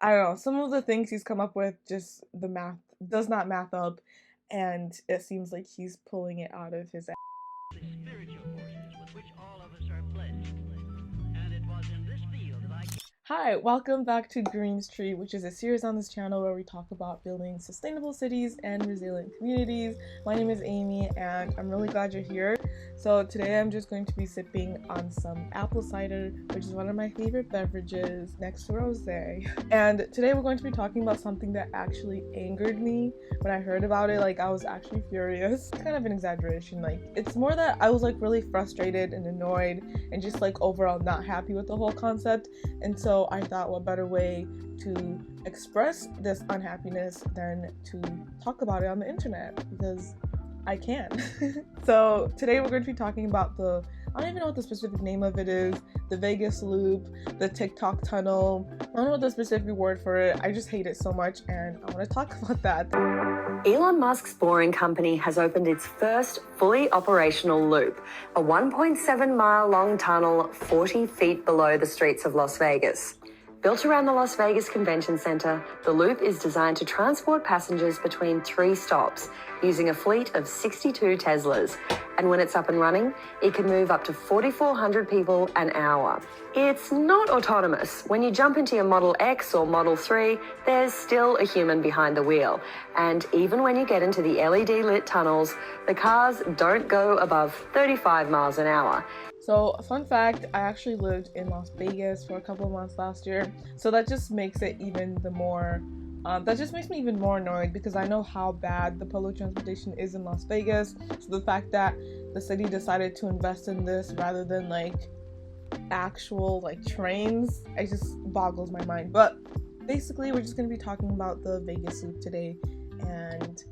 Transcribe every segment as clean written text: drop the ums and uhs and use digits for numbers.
I don't know, some of the things he's come up with, just the math does not math up, and it seems like he's pulling it out of his ass. Spiritual forces with which all of us are pledged. And it was in this field that I came. Hi, welcome back to Green Street, which is a series on this channel where we talk about building sustainable cities and resilient communities. My name is Amy, and I'm really glad you're here. So today I'm just going to be sipping on some apple cider, which is one of my favorite beverages next to rosé. And today we're going to be talking about something that actually angered me when I heard about it. Like, I was actually furious. It's kind of an exaggeration. Like, it's more that I was like really frustrated and annoyed and just like overall not happy with the whole concept. And so I thought, what better way to express this unhappiness than to talk about it on the internet, because I can. So today we're going to be talking about I don't even know what the specific name of it is, the Vegas loop, the TikTok tunnel. I don't know what the specific word for it. I just hate it so much, and I want to talk about that. Elon Musk's Boring Company has opened its first fully operational loop, a 1.7-mile long tunnel 40 feet below the streets of Las Vegas. Built around the Las Vegas Convention Center, the loop is designed to transport passengers between 3 stops using a fleet of 62 Teslas. And when it's up and running, it can move up to 4,400 people an hour. It's not autonomous. When you jump into your Model X or Model 3, there's still a human behind the wheel. And even when you get into the LED lit tunnels, the cars don't go above 35 miles an hour. So, fun fact, I actually lived in Las Vegas for a couple of months last year, so that just makes it even the more, that just makes me even more annoyed, because I know how bad the public transportation is in Las Vegas. So the fact that the city decided to invest in this rather than like actual like trains, it just boggles my mind. But basically, we're just going to be talking about the Vegas loop today and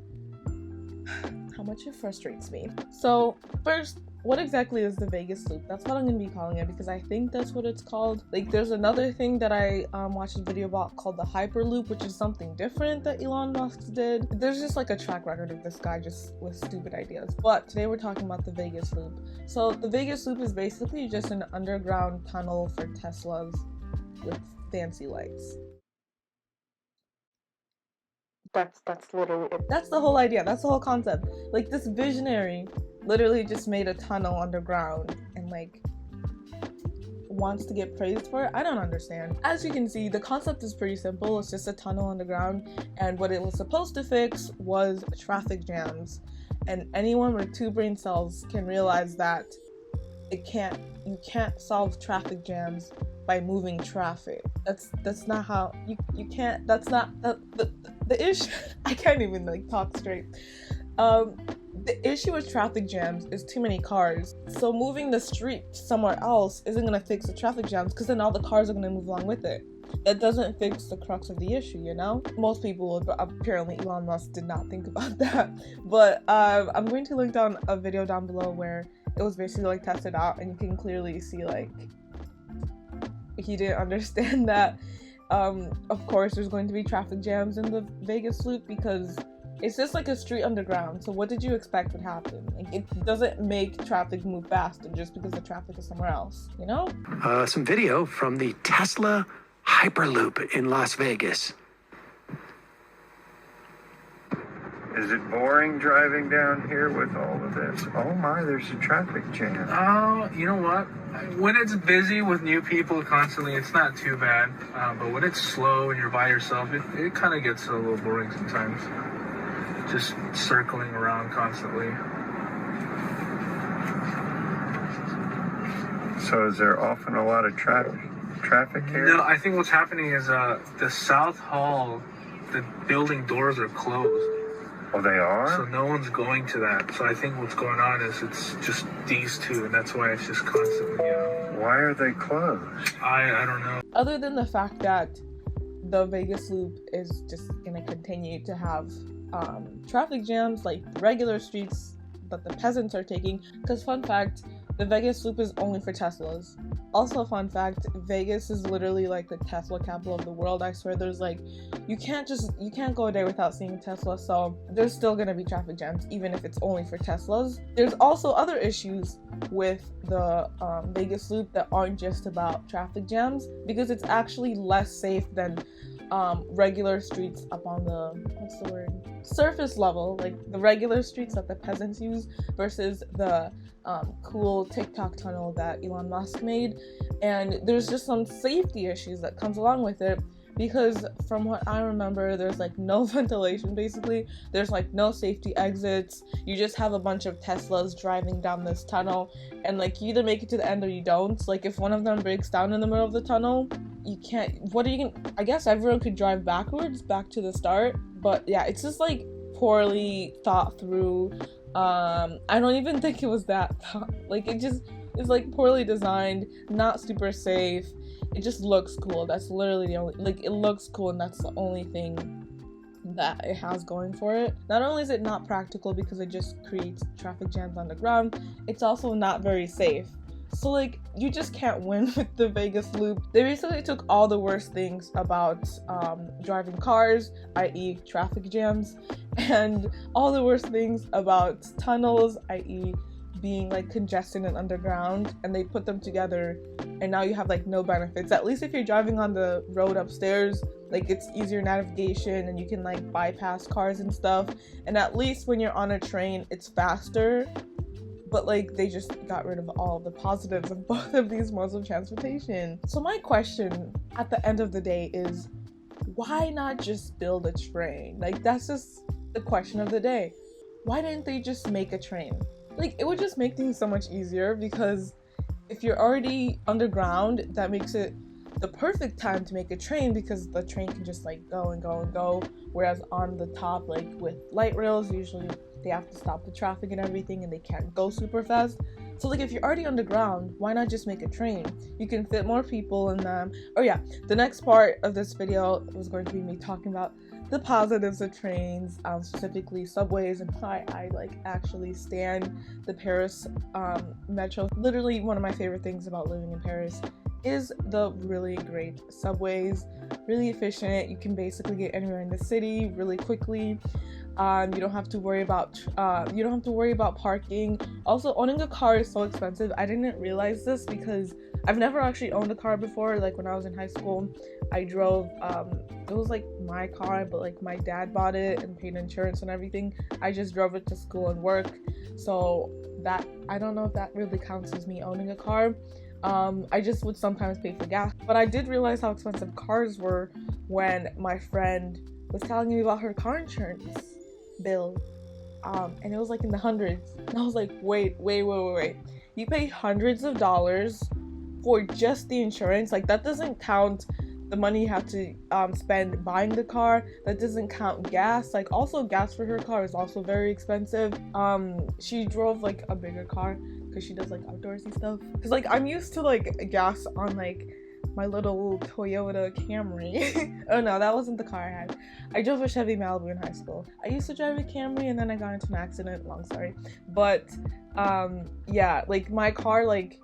how much it frustrates me. So first, what exactly is the Vegas loop? That's what I'm going to be calling it, because I think that's what it's called. Like, there's another thing that I watched a video about called the Hyperloop, which is something different that Elon Musk did. There's just like a track record of this guy just with stupid ideas. But today we're talking about the Vegas loop. So the Vegas loop is basically just an underground tunnel for Teslas with fancy lights. That's literally it. That's the whole idea. That's the whole concept. Like, this visionary literally just made a tunnel underground and like wants to get praised for it. I don't understand. As you can see, the concept is pretty simple. It's just a tunnel underground, and what it was supposed to fix was traffic jams. And anyone with 2 brain cells can realize that you can't solve traffic jams by moving traffic. That's not how you can't. That's not the issue. I can't even like talk straight. The issue with traffic jams is too many cars. So moving the street somewhere else isn't gonna fix the traffic jams, because then all the cars are gonna move along with it. It doesn't fix the crux of the issue, you know? Most people would, but apparently Elon Musk did not think about that. But I'm going to link down a video down below where it was basically like tested out, and you can clearly see like he didn't understand that. Of course there's going to be traffic jams in the Vegas loop, because it's just like a street underground. So what did you expect would happen? Like, it doesn't make traffic move faster just because the traffic is somewhere else, you know? Some video from the Tesla Hyperloop in Las Vegas. Is it boring driving down here with all of this? Oh my, there's a traffic jam. Oh, you know what? When it's busy with new people constantly, it's not too bad. But when it's slow and you're by yourself, it kind of gets a little boring sometimes. Just circling around constantly. So is there often a lot of traffic here? No, I think what's happening is the South Hall, the building doors are closed. Oh, they are? So no one's going to that. So I think what's going on is it's just these two, and that's why it's just constantly, Why are they closed? I don't know. Other than the fact that the Vegas loop is just gonna continue to have traffic jams like the regular streets that the peasants are taking, because fun fact, the Vegas loop is only for Teslas. Also, fun fact, Vegas is literally like the Tesla capital of the world. I swear there's like, you can't go a day without seeing a Tesla, so there's still gonna be traffic jams even if it's only for Teslas. There's also other issues with the Vegas loop that aren't just about traffic jams, because it's actually less safe than regular streets up on the, what's the word, surface level, like the regular streets that the peasants use, versus the cool TikTok tunnel that Elon Musk made. And there's just some safety issues that comes along with it, because from what I remember, there's like no ventilation. Basically, there's like no safety exits. You just have a bunch of Teslas driving down this tunnel, and like you either make it to the end or you don't. Like if one of them breaks down in the middle of the tunnel, you can't, what are you gonna, I guess everyone could drive backwards back to the start, but yeah, it's just like poorly thought through. I don't even think it was that like, it just is like poorly designed, not super safe. It just looks cool. That's literally the only, like, it looks cool, and that's the only thing that it has going for it. Not only is it not practical because it just creates traffic jams on the ground, it's also not very safe. So like, you just can't win with the Vegas loop. They basically took all the worst things about driving cars, i.e. traffic jams, and all the worst things about tunnels, i.e. being like congested and underground, and they put them together, and now you have like no benefits. At least if you're driving on the road upstairs, like it's easier navigation and you can like bypass cars and stuff, and at least when you're on a train it's faster. But like, they just got rid of all the positives of both of these modes of transportation. So my question at the end of the day is, why not just build a train? Like, that's just the question of the day. Why didn't they just make a train? Like, it would just make things so much easier, because if you're already underground, that makes it the perfect time to make a train, because the train can just like go and go and go, whereas on the top, like with light rails, usually they have to stop the traffic and everything, and they can't go super fast. So like, if you're already underground, why not just make a train? You can fit more people in them. Oh yeah, the next part of this video was going to be me talking about the positives of trains, specifically subways, and why I like actually stand the Paris metro. Literally one of my favorite things about living in Paris is the really great subways, really efficient. You can basically get anywhere in the city really quickly. You don't have to worry about parking. Also, owning a car is so expensive. I didn't realize this because I've never actually owned a car before. Like when I was in high school, I drove, it was like my car, but like my dad bought it and paid insurance and everything. I just drove it to school and work. So that, I don't know if that really counts as me owning a car. I just would sometimes pay for gas. But I did realize how expensive cars were when my friend was telling me about her car insurance bill. And it was like in the hundreds. And I was like, wait. You pay hundreds of dollars for just the insurance? Like, that doesn't count the money you have to spend buying the car. That doesn't count gas. Like, also gas for her car is also very expensive. She drove like a bigger car because she does like outdoorsy stuff. Because like, I'm used to like gas on like my little Toyota Camry. Oh no, that wasn't the car I had. I drove a Chevy Malibu in high school. I used to drive a Camry and then I got into an accident, long story. But yeah, like my car like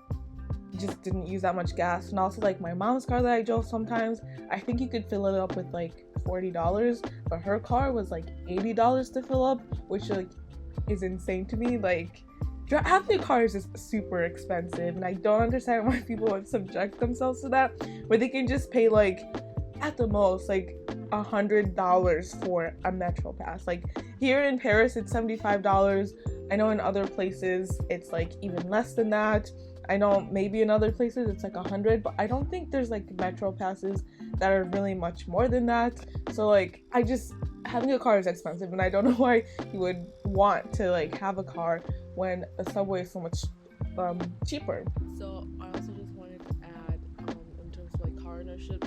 just didn't use that much gas. And also like my mom's car that I drove sometimes, I think you could fill it up with like $40, but her car was like $80 to fill up, which like is insane to me. Like, having a car is just super expensive, and I don't understand why people would subject themselves to that, where they can just pay like at the most like $100 for a metro pass. Like here in Paris it's $75. I know in other places it's like even less than that. I know maybe in other places it's like $100, but I don't think there's like metro passes that are really much more than that. So like, having a car is expensive, and I don't know why you would want to like have a car when a subway is so much cheaper. So I also just wanted to add, in terms of like car ownership,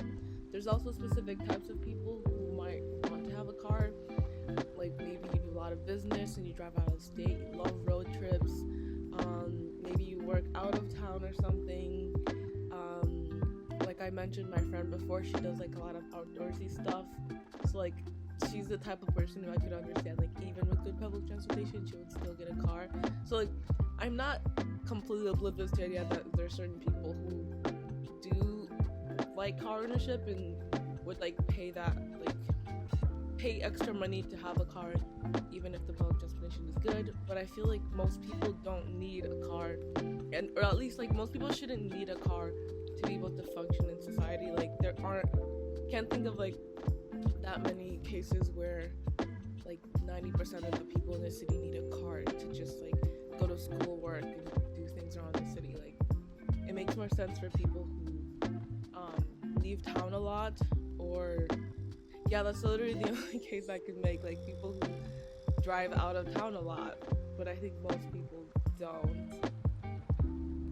there's also specific types of people who might want to have a car. Like maybe you do a lot of business and you drive out of state, you love road trips, maybe you work out of town or something. Like I mentioned my friend before, she does like a lot of outdoorsy stuff. So like, she's the type of person who I could understand, like even with good public transportation, she would still get a car. So like, I'm not completely oblivious to the idea that there are certain people who do like car ownership and would like pay extra money to have a car, even if the public transportation is good. But I feel like most people don't need a car, or at least like most people shouldn't need a car to be able to function in society. Like there aren't can't think of like that many cases where like 90% of the people in the city need a car to just like go to school, work, and do things around the city. Like, it makes more sense for people who leave town a lot, or yeah, that's literally the only case I can make. Like, people who drive out of town a lot, but I think most people don't,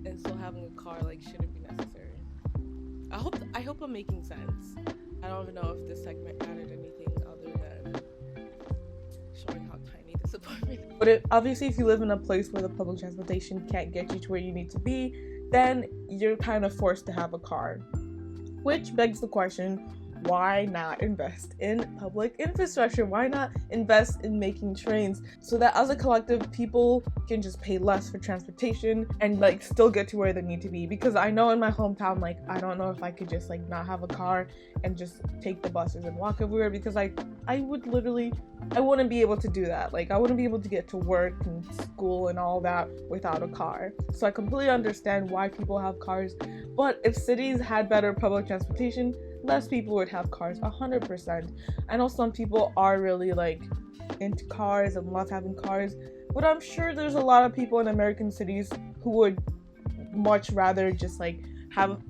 and so having a car like shouldn't be necessary. I hope I'm making sense. I don't even know if this segment added anything other than showing how tiny this apartment is. But obviously, if you live in a place where the public transportation can't get you to where you need to be, then you're kind of forced to have a car. Which begs the question, why not invest in public infrastructure? Why not invest in making trains so that as a collective, people can just pay less for transportation and like still get to where they need to be? Because I know in my hometown, like, I don't know if I could just like not have a car and just take the buses and walk everywhere, because I wouldn't be able to do that. Like, I wouldn't be able to get to work and school and all that without a car. So I completely understand why people have cars, but if cities had better public transportation, less people would have cars, 100%. I know some people are really like into cars and love having cars, but I'm sure there's a lot of people in American cities who would much rather just like have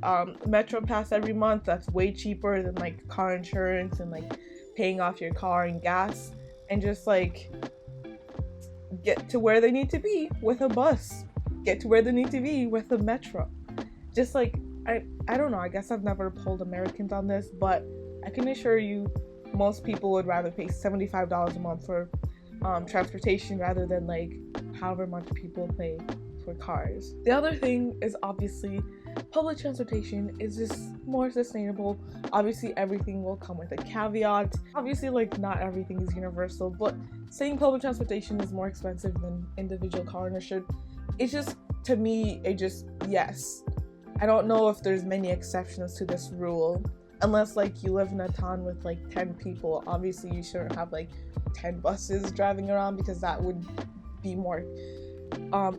metro pass every month. That's way cheaper than like car insurance and like paying off your car and gas, and just like get to where they need to be with a bus, get to where they need to be with a metro. Just like, I don't know, I guess I've never polled Americans on this, but I can assure you most people would rather pay $75 a month for transportation rather than like however much people pay for cars. The other thing is obviously public transportation is just more sustainable. Obviously everything will come with a caveat. Obviously, like, not everything is universal, but saying public transportation is more expensive than individual car ownership, it's just, to me, yes. I don't know if there's many exceptions to this rule, unless like you live in a town with like 10 people. Obviously you shouldn't have like 10 buses driving around, because that would be more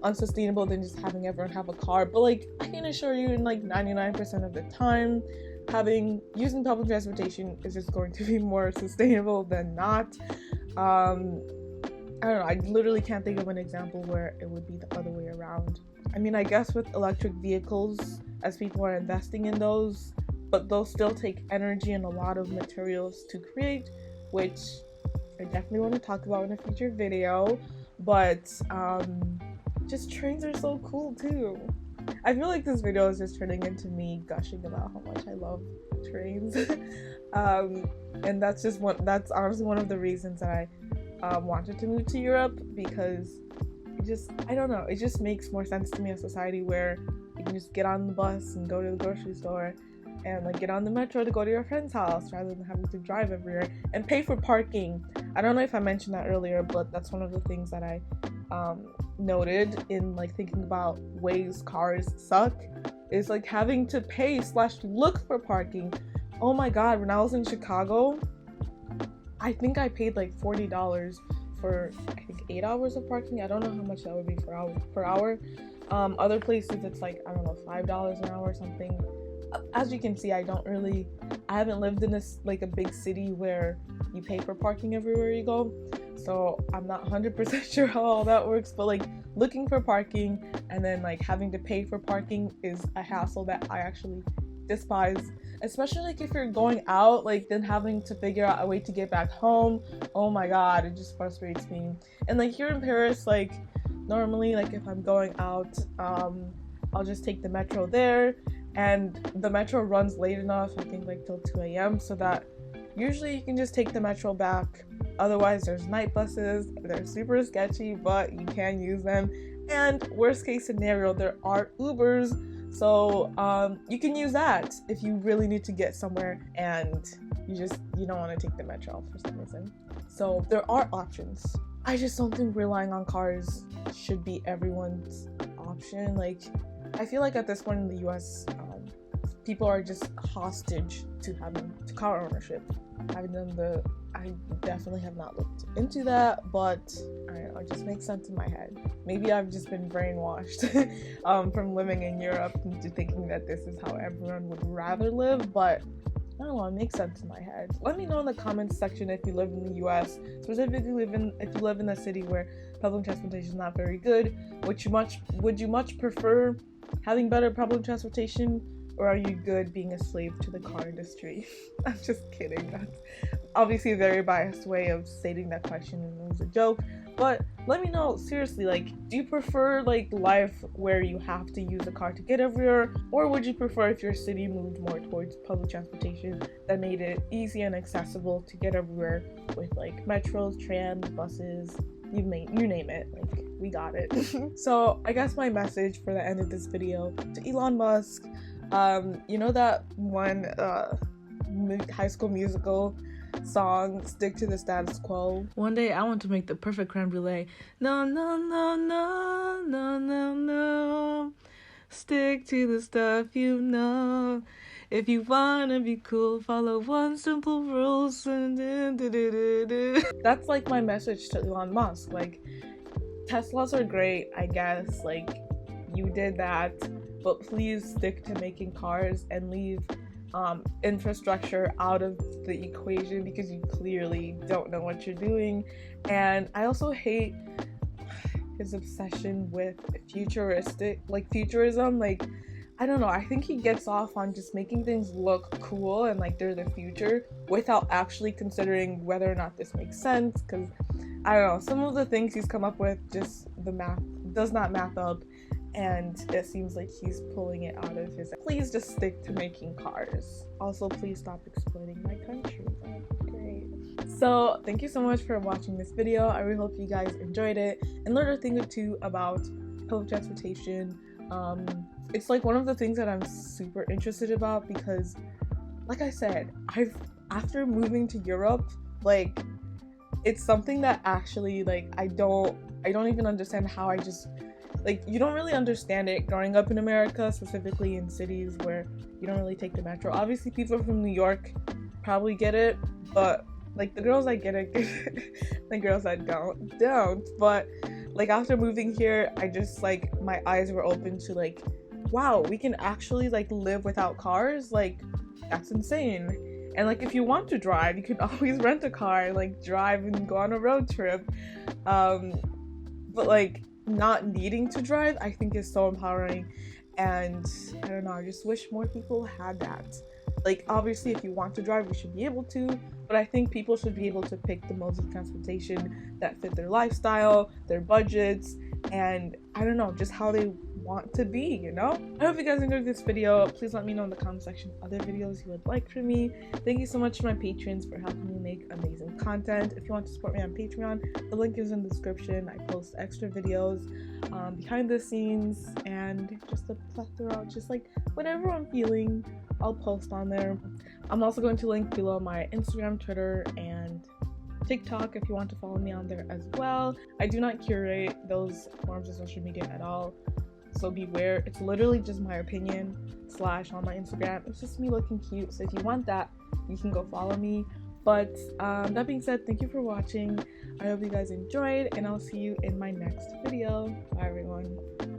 unsustainable than just having everyone have a car. But like, I can assure you, in like 99% of the time, using public transportation is just going to be more sustainable than not. I don't know, I literally can't think of an example where it would be the other way around. I mean, I guess with electric vehicles, as people are investing in those, but those still take energy and a lot of materials to create, which I definitely want to talk about in a future video. But just trains are so cool too. I feel like this video is just turning into me gushing about how much I love trains. And that's honestly one of the reasons that I wanted to move to Europe, because I don't know, it just makes more sense to me, a society where you can just get on the bus and go to the grocery store, and like get on the metro to go to your friend's house rather than having to drive everywhere and pay for parking. I don't know if I mentioned that earlier, but that's one of the things that I noted in like thinking about ways cars suck, is like having to pay / look for parking. Oh my god, when I was in Chicago, I think I paid like $40 for, I think, 8 hours of parking. I don't know how much that would be per hour. Other places it's like, I don't know, $5 an hour or something. As you can see, I haven't lived in a big city where you pay for parking everywhere you go, so I'm not 100% sure how all that works. But like, looking for parking and then like having to pay for parking is a hassle that I actually despise, especially like if you're going out, like then having to figure out a way to get back home. Oh my god, it just frustrates me. And like here in Paris, like normally, like if I'm going out, I'll just take the metro there, and the metro runs late enough, I think like till 2 a.m. so that usually you can just take the metro back. Otherwise there's night buses, they're super sketchy, but you can use them. And worst case scenario, there are Ubers, so you can use that if you really need to get somewhere and you don't want to take the metro for some reason. So there are options. I just don't think relying on cars should be everyone's option. Like, I feel like at this point in the US, people are just hostage to car ownership. I definitely have not looked into that, but I don't know, it just makes sense in my head. Maybe I've just been brainwashed from living in Europe into thinking that this is how everyone would rather live, but I don't know, it makes sense in my head. Let me know in the comments section if you live in the US, specifically if you live in a city where public transportation is not very good. Would you much prefer having better public transportation, or are you good being a slave to the car industry? I'm just kidding. That's obviously a very biased way of stating that question, and it was a joke. But let me know, seriously, like, do you prefer like life where you have to use a car to get everywhere, or would you prefer if your city moved more towards public transportation that made it easy and accessible to get everywhere with like metros, trams, buses, you name it, like, we got it. So I guess my message for the end of this video to Elon Musk, you know that one High School Musical song, stick to the status quo? One day I want to make the perfect creme brulee. No, no, no, no, no, no, no. Stick to the stuff you know. If you wanna be cool, follow one simple rule. That's like my message to Elon Musk. Like, Teslas are great, I guess, like, you did that, but please stick to making cars and leave infrastructure out of the equation, because you clearly don't know what you're doing. And I also hate his obsession with futurism. Like, I don't know, I think he gets off on just making things look cool and like they're the future without actually considering whether or not this makes sense, because I don't know, some of the things he's come up with, just the math does not map up, and it seems like he's pulling it out of his. Please just stick to making cars. Also, please stop exploiting my country. That's great. So thank you so much for watching this video. I really hope you guys enjoyed it and learned a thing or two about public transportation. It's like one of the things that I'm super interested about, because like I said, after moving to Europe, like, it's something that actually, like, I don't even understand how I just, like, you don't really understand it growing up in America, specifically in cities where you don't really take the metro. Obviously, people from New York probably get it, but like the girls that get it, the girls that don't. But like, after moving here, I just, like, my eyes were open to, like, wow, we can actually like live without cars. Like, that's insane. And like, if you want to drive, you can always rent a car, like, drive and go on a road trip. But like, not needing to drive, I think, is so empowering. And I don't know, I just wish more people had that. Like, obviously, if you want to drive, you should be able to, but I think people should be able to pick the modes of transportation that fit their lifestyle, their budgets, and I don't know, just how they want to be, you know? I hope you guys enjoyed this video. Please let me know in the comment section other videos you would like from me. Thank you so much to my patrons for helping me make amazing content. If you want to support me on Patreon, the link is in the description. I post extra videos, behind the scenes, and just a plethora of just like whatever I'm feeling, I'll post on there. I'm also going to link below my Instagram, Twitter, and TikTok if you want to follow me on there as well. I do not curate those forms of social media at all, so beware. It's literally just my opinion / on my Instagram. It's just me looking cute, so if you want that, you can go follow me. But that being said, thank you for watching. I hope you guys enjoyed, and I'll see you in my next video. Bye everyone.